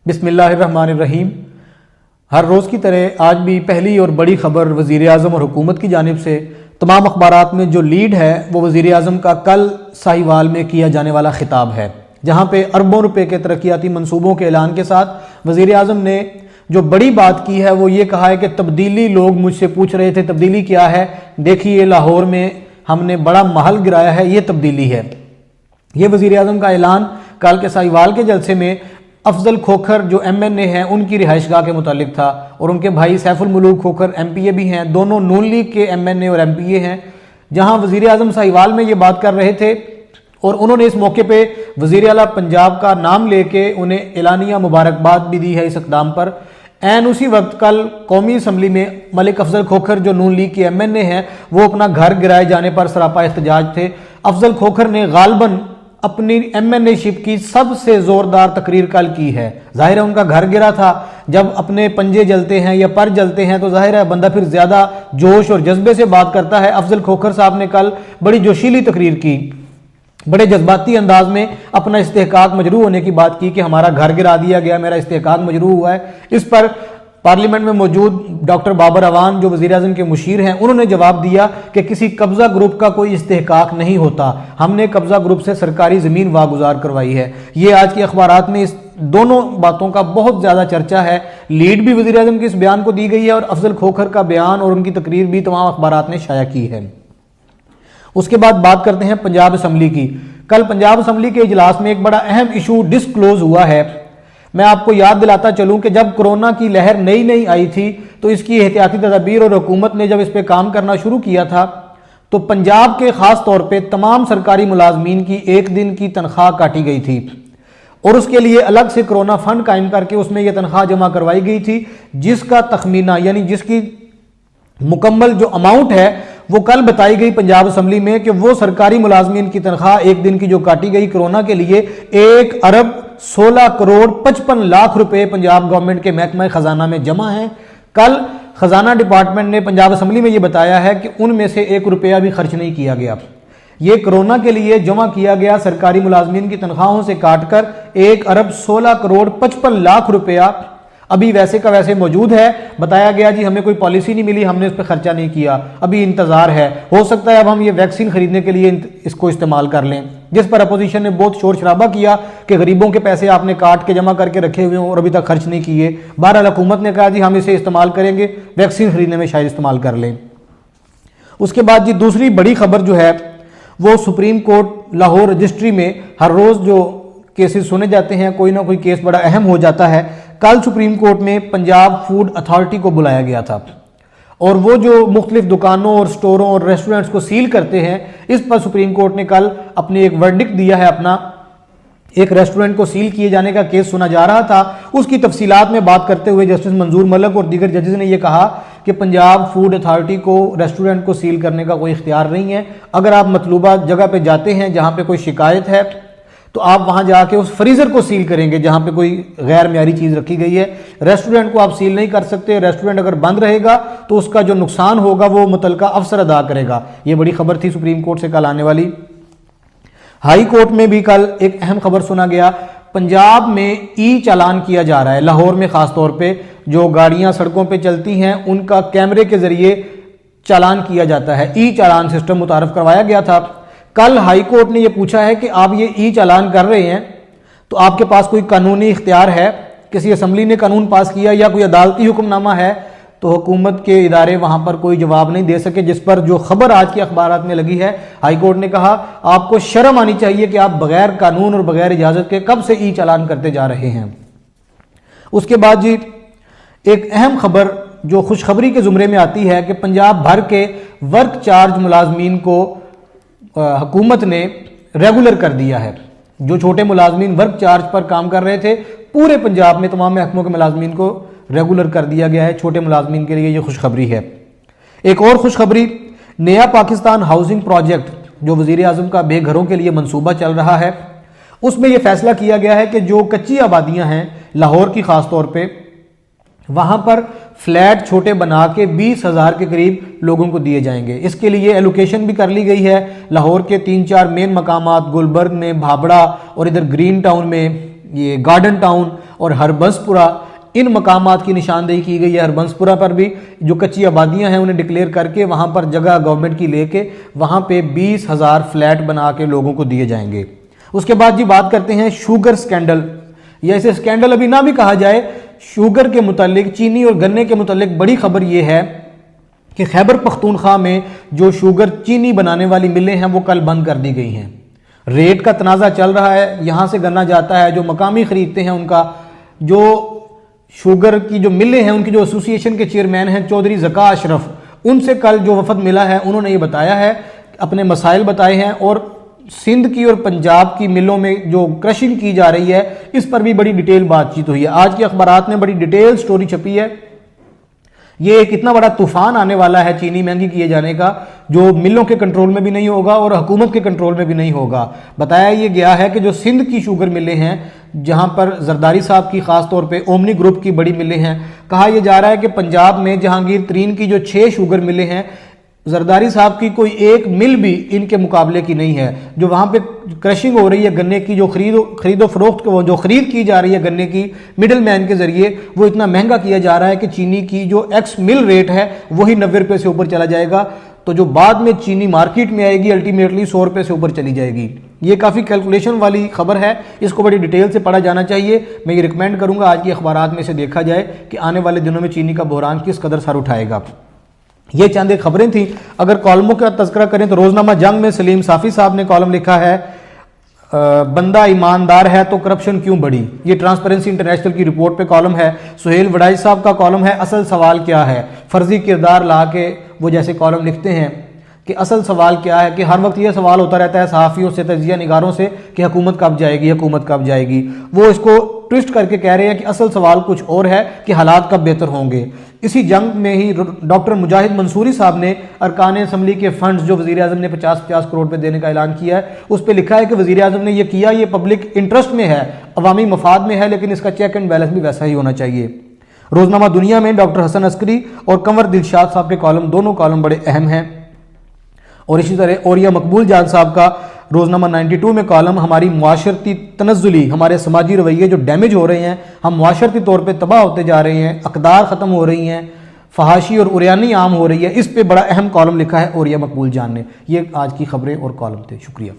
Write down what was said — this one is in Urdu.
بسم اللہ الرحمن الرحیم۔ ہر روز کی طرح آج بھی پہلی اور بڑی خبر وزیر اعظم اور حکومت کی جانب سے تمام اخبارات میں جو لیڈ ہے وہ وزیر اعظم کا کل ساہیوال میں کیا جانے والا خطاب ہے، جہاں پہ اربوں روپے کے ترقیاتی منصوبوں کے اعلان کے ساتھ وزیر اعظم نے جو بڑی بات کی ہے وہ یہ کہا ہے کہ تبدیلی، لوگ مجھ سے پوچھ رہے تھے تبدیلی کیا ہے، دیکھیے لاہور میں ہم نے بڑا محل گرایا ہے، یہ تبدیلی ہے۔ یہ وزیر اعظم کا اعلان کل کے ساہیوال کے جلسے میں افضل کھوکھر جو ایم این اے ہیں ان کی رہائش گاہ کے متعلق تھا، اور ان کے بھائی safe ul Malook Khokhar M P اے بھی ہیں، دونوں نون لیگ کے ایم این اے اور ایم پی اے ہیں، جہاں وزیر اعظم ساہیوال میں یہ بات کر رہے تھے اور انہوں نے اس موقع پہ وزیر اعلیٰ پنجاب کا نام لے کے انہیں اعلانیہ مبارکباد بھی دی ہے اس اقدام پر۔ اسی وقت کل قومی اسمبلی میں ملک افضل کھوکھر جو نون لیگ کے ایم این اے ہیں وہ اپنا گھر گرائے جانے پر سراپا احتجاج تھے۔ افضل کھوکھر نے غالباً اپنی ایم این اے شپ کی سب سے زوردار تقریر کل کی ہے۔ ظاہر ہے ان کا گھر گرا تھا، جب اپنے پنجے جلتے ہیں یا پر جلتے ہیں تو ظاہر ہے بندہ پھر زیادہ جوش اور جذبے سے بات کرتا ہے۔ افضل کھوکھر صاحب نے کل بڑی جوشیلی تقریر کی، بڑے جذباتی انداز میں اپنا استحقاق مجروح ہونے کی بات کی کہ ہمارا گھر گرا دیا گیا، میرا استحقاق مجروح ہوا ہے۔ اس پر پارلیمنٹ میں موجود ڈاکٹر بابر اعوان جو وزیر اعظم کے مشیر ہیں انہوں نے جواب دیا کہ کسی قبضہ گروپ کا کوئی استحقاق نہیں ہوتا، ہم نے قبضہ گروپ سے سرکاری زمین واگزار کروائی ہے۔ یہ آج کے اخبارات میں اس دونوں باتوں کا بہت زیادہ چرچا ہے۔ لیڈ بھی وزیر اعظم کے اس بیان کو دی گئی ہے اور افضل کھوکھر کا بیان اور ان کی تقریر بھی تمام اخبارات نے شائع کی ہے۔ اس کے بعد بات کرتے ہیں پنجاب اسمبلی کی۔ کل پنجاب اسمبلی کے اجلاس میں ایک بڑا اہم ایشو ڈسکلوز ہوا ہے۔ میں آپ کو یاد دلاتا چلوں کہ جب کرونا کی لہر نئی آئی تھی تو اس کی احتیاطی تدابیر اور حکومت نے جب اس پہ کام کرنا شروع کیا تھا تو پنجاب کے خاص طور پہ تمام سرکاری ملازمین کی ایک دن کی تنخواہ کاٹی گئی تھی اور اس کے لیے الگ سے کرونا فنڈ قائم کر کے اس میں یہ تنخواہ جمع کروائی گئی تھی، جس کا تخمینہ یعنی جس کی مکمل جو اماؤنٹ ہے وہ کل بتائی گئی پنجاب اسمبلی میں کہ وہ سرکاری ملازمین کی تنخواہ ایک دن کی جو کاٹی گئی کرونا کے لیے 1,16,55,00,000 روپے پنجاب گورنمنٹ کے محکمہ خزانہ میں جمع ہیں۔ کل خزانہ ڈپارٹمنٹ نے پنجاب اسمبلی میں یہ بتایا ہے کہ ان میں سے 1 روپیہ بھی خرچ نہیں کیا گیا۔ یہ کرونا کے لیے جمع کیا گیا سرکاری ملازمین کی تنخواہوں سے کاٹ کر 1,16,55,00,000 روپیہ ابھی ویسے کا ویسے موجود ہے۔ بتایا گیا جی ہمیں کوئی پالیسی نہیں ملی، ہم نے اس پہ خرچہ نہیں کیا، ابھی انتظار ہے، ہو سکتا ہے اب ہم یہ ویکسین خریدنے کے لیے اس کو استعمال کر لیں، جس پر اپوزیشن نے بہت شور شرابہ کیا کہ غریبوں کے پیسے آپ نے کاٹ کے جمع کر کے رکھے ہوئے ہیں اور ابھی تک خرچ نہیں کیے۔ بہرحال حکومت نے کہا جی ہم اسے استعمال کریں گے، ویکسین خریدنے میں شاید استعمال کر لیں۔ اس کے بعد جی دوسری بڑی خبر جو ہے وہ سپریم کورٹ لاہور رجسٹری میں ہر روز جو کیسز سنے جاتے ہیں کوئی نہ کوئی کیس بڑا اہم ہو جاتا ہے۔ کل سپریم کورٹ میں پنجاب فوڈ اتھارٹی کو بلایا گیا تھا اور وہ جو مختلف دکانوں اور سٹوروں اور ریسٹورنٹس کو سیل کرتے ہیں اس پر سپریم کورٹ نے کل اپنی ایک ورڈکٹ دیا ہے۔ اپنا ایک ریسٹورنٹ کو سیل کیے جانے کا کیس سنا جا رہا تھا، اس کی تفصیلات میں بات کرتے ہوئے جسٹس منظور ملک اور دیگر ججز نے یہ کہا کہ پنجاب فوڈ اتھارٹی کو ریسٹورنٹ کو سیل کرنے کا کوئی اختیار نہیں ہے۔ اگر آپ مطلوبہ جگہ پہ جاتے ہیں جہاں پہ کوئی شکایت ہے تو آپ وہاں جا کے اس فریزر کو سیل کریں گے جہاں پہ کوئی غیر معیاری چیز رکھی گئی ہے۔ ریسٹورنٹ کو آپ سیل نہیں کر سکتے، ریسٹورنٹ اگر بند رہے گا تو اس کا جو نقصان ہوگا وہ متعلقہ افسر ادا کرے گا۔ یہ بڑی خبر تھی سپریم کورٹ سے کل آنے والی۔ ہائی کورٹ میں بھی کل ایک اہم خبر سنا گیا۔ پنجاب میں ای چالان کیا جا رہا ہے، لاہور میں خاص طور پہ جو گاڑیاں سڑکوں پہ چلتی ہیں ان کا کیمرے کے ذریعے چالان کیا جاتا ہے، ای چالان سسٹم متعارف کروایا گیا تھا۔ کل ہائی کورٹ نے یہ پوچھا ہے کہ آپ یہ ای چالان کر رہے ہیں تو آپ کے پاس کوئی قانونی اختیار ہے، کسی اسمبلی نے قانون پاس کیا یا کوئی عدالتی حکم نامہ ہے؟ تو حکومت کے ادارے وہاں پر کوئی جواب نہیں دے سکے، جس پر جو خبر آج کی اخبارات میں لگی ہے ہائی کورٹ نے کہا آپ کو شرم آنی چاہیے کہ آپ بغیر قانون اور بغیر اجازت کے کب سے ای چالان کرتے جا رہے ہیں۔ اس کے بعد جی ایک اہم خبر جو خوشخبری کے زمرے میں آتی ہے کہ پنجاب بھر کے ورک چارج ملازمین کو حکومت نے ریگولر کر دیا ہے۔ جو چھوٹے ملازمین ورک چارج پر کام کر رہے تھے پورے پنجاب میں تمام محکموں کے ملازمین کو ریگولر کر دیا گیا ہے۔ چھوٹے ملازمین کے لیے یہ خوشخبری ہے۔ ایک اور خوشخبری، نیا پاکستان ہاؤسنگ پروجیکٹ جو وزیر اعظم کا بے گھروں کے لیے منصوبہ چل رہا ہے اس میں یہ فیصلہ کیا گیا ہے کہ جو کچی آبادیاں ہیں لاہور کی خاص طور پہ وہاں پر فلیٹ چھوٹے بنا کے 20,000 کے قریب لوگوں کو دیے جائیں گے۔ اس کے لیے ایلوکیشن بھی کر لی گئی ہے۔ لاہور کے 3-4 مین مقامات گلبرگ میں، بھابڑا اور ادھر گرین ٹاؤن میں یہ گارڈن ٹاؤن اور ہربنسپورہ، ان مقامات کی نشاندہی کی گئی ہے۔ ہربنسپورہ پر بھی جو کچی آبادیاں ہیں انہیں ڈکلیئر کر کے وہاں پر جگہ گورنمنٹ کی لے کے وہاں پہ 20,000 فلیٹ بنا کے لوگوں کو دیے جائیں گے۔ اس کے بعد جی بات کرتے ہیں شوگر سکینڈل، یا اسے سکینڈل ابھی نہ بھی کہا جائے، شوگر کے متعلق، چینی اور گنے کے متعلق بڑی خبر یہ ہے کہ خیبر پختونخوا میں جو شوگر چینی بنانے والی ملیں ہیں وہ کل بند کر دی گئی ہیں۔ ریٹ کا تنازع چل رہا ہے، یہاں سے گنا جاتا ہے، جو مقامی خریدتے ہیں ان کا، جو شوگر کی جو ملیں ہیں ان کی جو ایسوسی ایشن کے چیئرمین ہیں چودھری ذکا اشرف، ان سے کل جو وفد ملا ہے انہوں نے یہ بتایا ہے، اپنے مسائل بتائے ہیں، اور سندھ کی اور پنجاب کی ملوں میں جو کرشنگ کی جا رہی ہے اس پر بھی بڑی ڈیٹیل بات چیت ہوئی ہے۔ آج کے اخبارات میں بڑی ڈیٹیل سٹوری چھپی ہے۔ یہ ایک اتنا بڑا طوفان آنے والا ہے چینی مہنگی کیے جانے کا، جو ملوں کے کنٹرول میں بھی نہیں ہوگا اور حکومت کے کنٹرول میں بھی نہیں ہوگا۔ بتایا یہ گیا ہے کہ جو سندھ کی شوگر ملیں ہیں، جہاں پر زرداری صاحب کی خاص طور پہ اومنی گروپ کی بڑی ملیں ہیں، کہا یہ جا رہا ہے کہ پنجاب میں جہانگیر ترین کی جو 6 شوگر ملیں ہیں، زرداری صاحب کی کوئی ایک مل بھی ان کے مقابلے کی نہیں ہے۔ جو وہاں پہ کرشنگ ہو رہی ہے گنے کی، جو خرید و فروخت جو خرید کی جا رہی ہے گنے کی مڈل مین کے ذریعے، وہ اتنا مہنگا کیا جا رہا ہے کہ چینی کی جو ایکس مل ریٹ ہے وہی 90 روپے سے اوپر چلا جائے گا، تو جو بعد میں چینی مارکیٹ میں آئے گی الٹیمیٹلی 100 روپے سے اوپر چلی جائے گی۔ یہ کافی کیلکولیشن والی خبر ہے، اس کو بڑی ڈیٹیل سے پڑھا جانا چاہیے۔ میں یہ ریکمینڈ کروں گا آج کی اخبارات میں اسے دیکھا جائے کہ آنے والے دنوں میں چینی کا بحران کس قدر سر اٹھائے گا۔ یہ چند ایک خبریں تھیں۔ اگر کالموں کا تذکرہ کریں تو روزنامہ جنگ میں سلیم صافی صاحب نے کالم لکھا ہے، بندہ ایماندار ہے تو کرپشن کیوں بڑھی؟ یہ ٹرانسپیرنسی انٹرنیشنل کی رپورٹ پہ کالم ہے۔ سہیل وڈائی صاحب کا کالم ہے اصل سوال کیا ہے؟ فرضی کردار لا کے وہ جیسے کالم لکھتے ہیں کہ اصل سوال کیا ہے، کہ ہر وقت یہ سوال ہوتا رہتا ہے صحافیوں سے، تجزیہ نگاروں سے کہ حکومت کب جائے گی، حکومت کب جائے گی۔ وہ اس کو ٹوسٹ کر کے کہہ رہے ہیں کہ اصل سوال کچھ اور ہے کہ حالات کب بہتر ہوں گے۔ اسی جنگ میں ہی ڈاکٹر مجاہد منصوری صاحب نے ارکان اسمبلی کے فنڈز جو وزیر اعظم نے 50 کروڑ پہ دینے کا اعلان کیا ہے، اس پہ لکھا ہے کہ وزیر اعظم نے یہ کیا، یہ پبلک انٹرسٹ میں ہے، عوامی مفاد میں ہے، لیکن اس کا چیک اینڈ بیلنس بھی ویسا ہی ہونا چاہیے۔ روزنامہ دنیا میں ڈاکٹر حسن عسکری اور کنور دلشاد صاحب کے کالم، دونوں کالم بڑے اہم ہیں۔ اور اسی طرح اوریا مقبول جان صاحب کا روزنامہ 92 میں کالم، ہماری معاشرتی تنزلی، ہمارے سماجی رویے جو ڈیمیج ہو رہے ہیں، ہم معاشرتی طور پہ تباہ ہوتے جا رہے ہیں، اقدار ختم ہو رہی ہیں، فحاشی اور عریانی عام ہو رہی ہے، اس پہ بڑا اہم کالم لکھا ہے اوریا مقبول جان نے۔ یہ آج کی خبریں اور کالم تھے، شکریہ۔